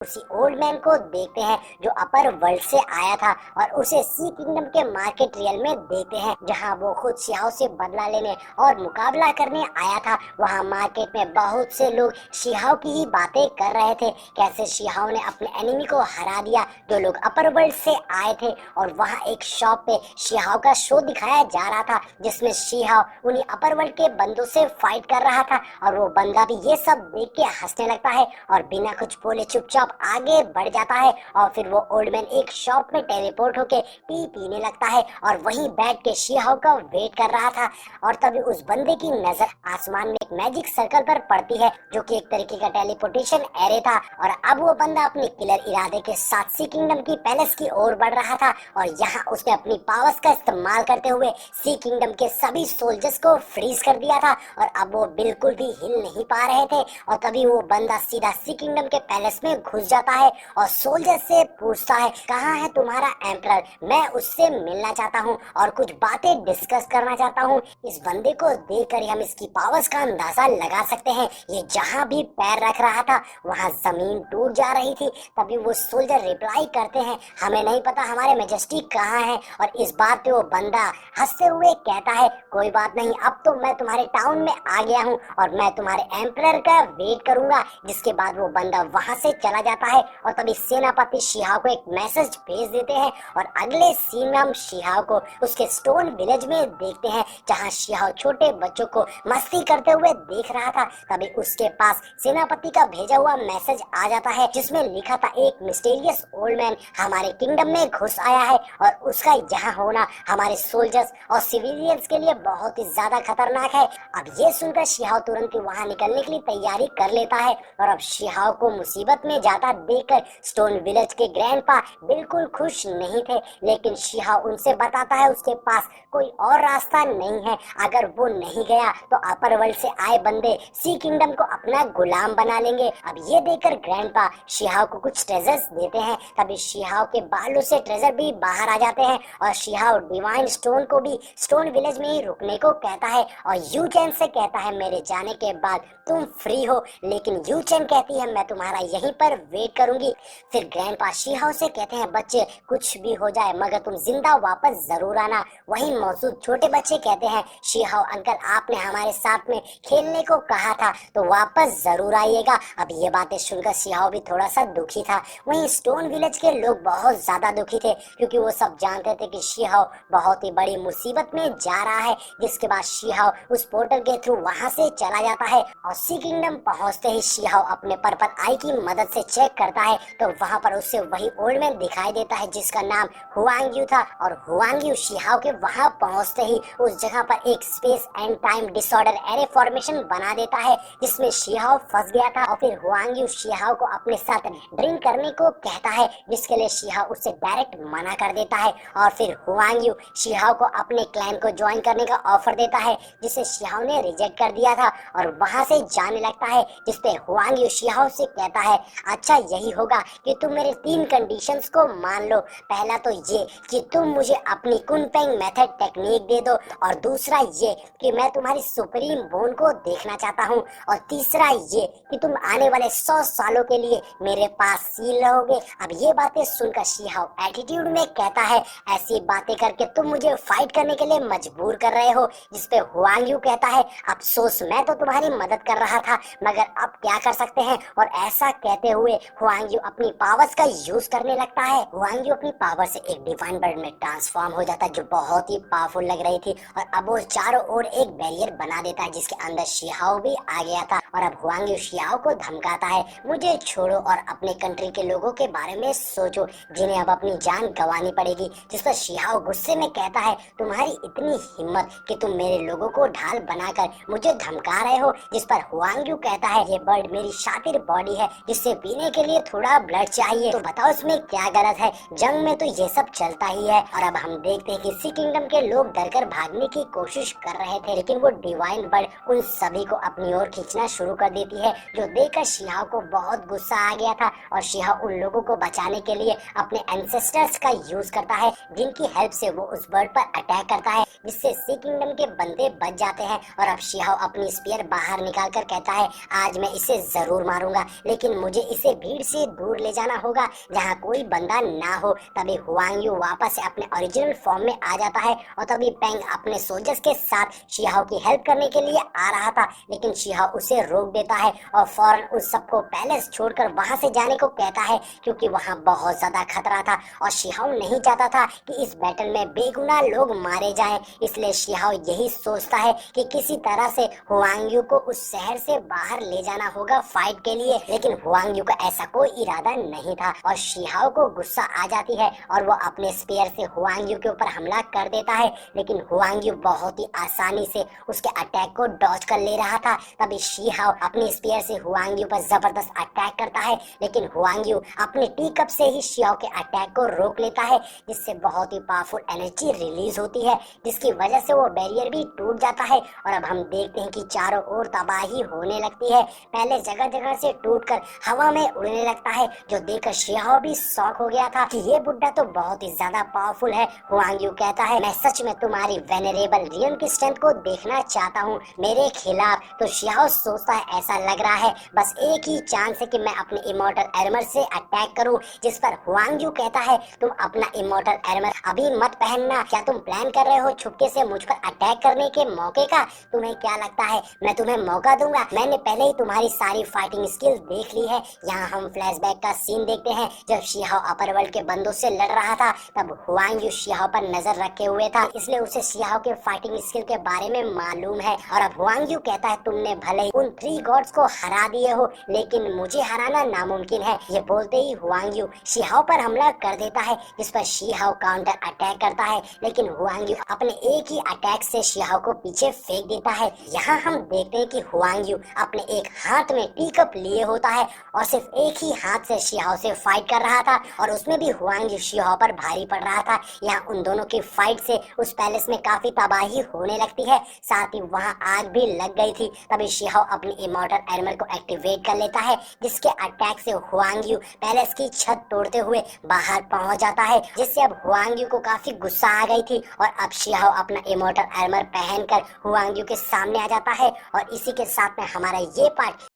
उसी old man को देखते हैं जो अपर वर्ल्ड से आया था और उसे सी किंगडम के मार्केट रियल में देखते हैं जहां वो खुद शिहाओ से बदला लेने और मुकाबला करने आया था। वहां मार्केट में बहुत से लोग शिहाओ की ही बातें कर रहे थे, कैसे शिहाओ ने अपने एनिमी को हरा दिया जो लोग अपर वर्ल्ड से आए थे। और वहां एक शॉप पे शिहाओ का शो दिखाया जा रहा था जिसमें शिहाओ उन्हीं अपर वर्ल्ड के बंदों से फाइट कर रहा था और वो बंदा भी ये सब देख के हंसने लगता है और बिना कुछ बोले चुपचाप आगे बढ़ जाता है। और फिर वो ओल्ड मैन एक शॉप में टेलीपोर्ट होके टी पीने लगता है और वहीं बैठ के शिहाओ का वेट कर रहा था। और तभी उस बंदे की नजर आसमान में एक मैजिक सर्कल पर पड़ती है जो कि एक तरीके का टेलीपोर्टेशन एरे था। और अब वो बंदा अपने किलर इरादे के साथ सी किंगडम की पैलेस की ओर बढ़ रहा था और यहाँ उसने अपनी पावर्स का इस्तेमाल करते हुए सी किंगडम के सभी सोल्जर्स को फ्रीज कर दिया था और अब वो बिल्कुल भी हिल नहीं पा रहे थे। और तभी वो बंदा सीधा सी किंगडम के पैलेस में घुस जाता है और सोल्जर से पूछता है कहाँ है तुम्हारा एम्परर, मैं उससे मिलना चाहता हूँ और कुछ बातें डिस्कस करना चाहता हूँ। इस बंदे को देखकर हम इसकी पावर्स का अंदाजा लगा सकते हैं। ये जहाँ भी पैर रख रहा था वहाँ जमीन टूट जा रही थी। तभी वो सोल्जर रिप्लाई करते हैं हमें नहीं पता हमारे मेजेस्टिक कहाँ है। और इस बात पे वो बंदा हंसते हुए कहता है कोई बात नहीं, अब तो मैं तुम्हारे टाउन में आ गया हूँ और मैं तुम्हारे एम्परर का वेट करूंगा। जिसके बाद वो बंदा वहां से चला जाता है और तभी सेनापति शिहाओ को एक मैसेज भेज देते हैं। और अगले सीन में हम शिहाओ को उसके स्टोन विलेज में देखते हैं जहां शिहाओ छोटे बच्चों को मस्ती करते हुए देख रहा था। तभी उसके पास सेनापति का भेजा हुआ मैसेज आ जाता है जिसमें लिखा था एक मिस्टीरियस ओल्ड मैन हमारे किंगडम में घुस आया है और उसका यहाँ होना हमारे सोल्जर्स और सिविलियंस के लिए बहुत ही ज्यादा खतरनाक है। अब ये सुनकर शिहाओ तुरंत ही वहाँ निकलने के लिए तैयारी कर लेता है और अब शिहाओ को मुसीबत में जाता देखकर स्टोन विलेज के ग्रैंडपा बिल्कुल खुश नहीं थे। लेकिन शिहाओ उनसे बताता है उसके पास कोई और रास्ता नहीं है, अगर वो नहीं गया तो अपर वर्ल्ड से आए बंदे सी किंगडम को अपना गुलाम बना लेंगे। अब ये देखकर ग्रैंडपा शिहाओ को कुछ ट्रेजर्स देते हैं। तभी शिहाओ के बालों से ट्रेजर भी बाहर आ जाते हैं और शिहाओ डिवाइन स्टोन को भी स्टोन विलेज में ही रुकने को कहता है और यू चैन से कहता है मेरे जाने के बाद तुम फ्री हो। लेकिन यू चैन कहती है मैं तुम्हारा यहीं पर वेट करूंगी। फिर ग्रैंडपा शिहाओ से कहते हैं बच्चे कुछ भी हो जाए मगर तुम जिंदा वापस जरूर आना। वहीं मौजूद छोटे बच्चे कहते हैं शिहाओ अंकल आपने हमारे साथ में खेलने को कहा था तो वापस जरूर आइएगा। अब ये बातें सुनकर शिहाओ भी थोड़ा सा दुखी था। वहीं स्टोन विलेज के लोग बहुत ज्यादा दुखी थे क्योंकि वो सब जानते थे कि शिहाओ बहुत ही बड़ी मुसीबत में जा रहा है। जिसके बाद शिहाओ उस पोर्टल के थ्रू वहां से चला जाता है और सी किंगडम पहुंचते ही शिहाओ अपने पर्पल आई की मदद से चेक करता है तो वहां पर उसे वही ओल्ड मैन दिखाई देता है जिसका नाम हुआंग यू था। और हुआंग यू शिहाओ के वहां पहुंचते ही उस जगह पर एक space and time disorder array formation बना देता है जिसमें शिहाओ फंस गया था। और फिर हुआंग यू शिहाओ को अपने साथ ड्रिंक करने को कहता है जिसके लिए शिहाओ उससे डायरेक्ट मना कर देता है। और फिर हुआंग यू शिहाओ को अपने क्लैन को ज्वाइन करने का ऑफर देता है जिसे शिहाओ ने रिजेक्ट कर दिया था और वहां से जाने लगता है। जिसपे हुआंग यू शिहाओ से कहता है अच्छा यही होगा कि तुम मेरे 3 कंडीशंस को मान लो। पहला तो ये कि तुम मुझे अपनी कुनपेंग मेथड टेक्निक दे दो और दूसरा ये कि मैं तुम्हारी सुप्रीम बोन को देखना चाहता हूँ और तीसरा ये कि तुम आने वाले 100 सालों के लिए मेरे पास सील रहोगे। अब ये बातें सुनकर शिहाओ एटीट्यूड में कहता है ऐसी बातें करके तुम मुझे फाइट करने के लिए मजबूर कर रहे हो। जिसपे हुआंग यू कहता है अफसोस मैं तो तुम्हारी मदद कर रहा था मगर अब क्या कर सकते हैं। और ऐसा कहते हुए हुआंग यू अपनी पावर्स का यूज करने लगता है। हुआंग यू अपनी पावर से एक डिवाइन बर्ड में ट्रांसफॉर्म हो जाता है जो बहुत ही पावरफुल लग रही थी और अब वो चारों ओर एक बैरियर बना देता है जिसके अंदर शिहाओ भी आ गया था। और अब हुआंग यू शिहाओ को धमकाता है मुझे छोड़ो और अपने कंट्री के लोगों के बारे में सोचो जिन्हें अब अपनी जान गंवानी पड़ेगी। जिस पर शिहाओ गुस्से में कहता है तुम्हारी इतनी हिम्मत कि तुम मेरे लोगों को ढाल बनाकर मुझे धमका रहे हो। जिस पर हुआंग यू कहता है ये बर्ड मेरी शातिर बॉडी है जिससे पीने के लिए थोड़ा ब्लड चाहिए, तो बताओ इसमें क्या गलत है, जंग में तो ये सब चलता ही है। और अब हम देखते हैं कि सी किंगडम के लोग डरकर भागने की कोशिश कर रहे थे लेकिन वो डिवाइन बर्ड उन सभी को अपनी ओर खींचना शुरू कर देती है, जो देखकर शिहाओ को बहुत गुस्सा आ गया था और शिहाओ उन लोगों को बचाने के लिए अपने एंसेस्टर्स का यूज करता है, जिनकी हेल्प से वो उस बर्ड पर अटैक करता है, जिससे सी किंगडम के बंदे बच जाते हैं। और अब शिहाओ अपनी स्पीयर बाहर निकाल कर कहता है, आज मैं इसे जरूर मारूंगा, लेकिन मुझे इसे भीड़ से दूर ले जाना होगा जहाँ कोई बंदा ना हो। तभी हुआंग यू वापस से अपने ओरिजिनल फॉर्म में आ जाता है और तभी पेंग अपने सोल्जर्स के साथ शिहाओ की हेल्प करने के लिए आ रहा था, लेकिन शिहाओ उसे रोक देता है और फौरन उस सबको पैलेस छोड़कर वहां से जाने को कहता है, क्योंकि वहां बहुत ज्यादा खतरा था और शिहाओ नहीं चाहता था कि इस बैटल में बेगुनाह लोग मारे जाएं। इसलिए शिहाओ यही सोचता है कि किसी तरह से हुआंग यू को उस शहर से बाहर ले जाना होगा फाइट के लिए, लेकिन हुआंग यू का ऐसा कोई इरादा नहीं था और शिहाओ को गुस्सा आ जाती है और वो अपने स्पीयर से हुआंग यू के ऊपर हमला कर देता है, लेकिन हुआंग यू बहुत ही आसानी से उसके अटैक को डॉज कर ले रहा था। तभी शिहाओ अपने स्पीयर से हुआंग यू पर जबरदस्त अटैक करता है, लेकिन हुआंग यू अपने टी कप से ही शिहाओ के अटैक को रोक लेता है, जिससे बहुत ही पावरफुल एनर्जी रिलीज होती है, जिसकी वजह से वो बैरियर भी टूट जाता है। और अब हम देखते हैं कि चारों ओर तबाही होने लगती है, पहले जगह जगह से टूटकर हवा में उड़ने लगता है, जो देखकर शिहाओ भी शॉक हो गया था कि ये बुड्ढा तो बहुत ही ज्यादा पावरफुल है। हुआंग यू कहता है, मैं सच में तुम्हारी वेनरेबल रियन की स्ट्रेंथ को देखना चाहता हूँ मेरे खिलाफ। तो शिहाओ सोचता है, ऐसा लग रहा है बस एक ही चांस है कि मैं अपने इमॉर्टल आर्मर से अटैक करूं, जिस पर हुआंग यू कहता है, तुम अपना इमॉर्टल आर्मर अभी मत पहनना, क्या तुम प्लान कर रहे हो छुपके से मुझ पर अटैक करने के मौके का? तुम्हें क्या लगता है मैं तुम्हें मौका दूंगा? मैंने पहले ही तुम्हारी सारी फाइटिंग स्किल्स देख ली है। यहाँ हम फ्लैशबैक का सीन देखते हैं, जब शिहाओ अपर वर्ल्ड के बंदों से लड़ रहा था, तब हुआंग यू शिहाओ पर नजर रखे हुए था, इसलिए उसे शिहाओ के फाइटिंग स्किल के बारे में मालूम है। और अब हुआंग यू कहता है, तुमने भले ही उन 3 गॉड्स को हरा दिए हो, लेकिन मुझे हराना नामुमकिन है। ये बोलते ही हुआंग यू शिहाओ पर हमला कर देता है, जिस पर शिहाओ काउंटर अटैक करता है, लेकिन हुआंग यू अपने एक ही अटैक से शिहाओ को पीछे फेंक देता है। यहाँ हम देखते हैं कि हुआंग यू अपने एक हाथ में टी कप लिए होता है और सिर्फ एक ही हाथ से शिहाओ से फाइट कर रहा था, और उसमें भी हुआंग यू शिहाओ पर भारी पड़ रहा था। यहाँ उन दोनों की फाइट से उस पैलेस में काफी तबाही होने लगती है, साथ ही वहाँ आग भी लग गई थी। तभी शिहाओ अपनी इमॉर्टल आर्मर को एक्टिवेट कर लेता है, जिसके अटैक से हुआंग यू पैलेस की छत तोड़ते हुए बाहर पहुंच जाता है, जिससे अब हुआंग यू को काफी गुस्सा आ गई थी और अब शिहाओ अपना इमॉर्टल आर्मर पहनकर हुआंग यू के सामने आ जाता है। और इसी के साथ में हमारा ये पार्ट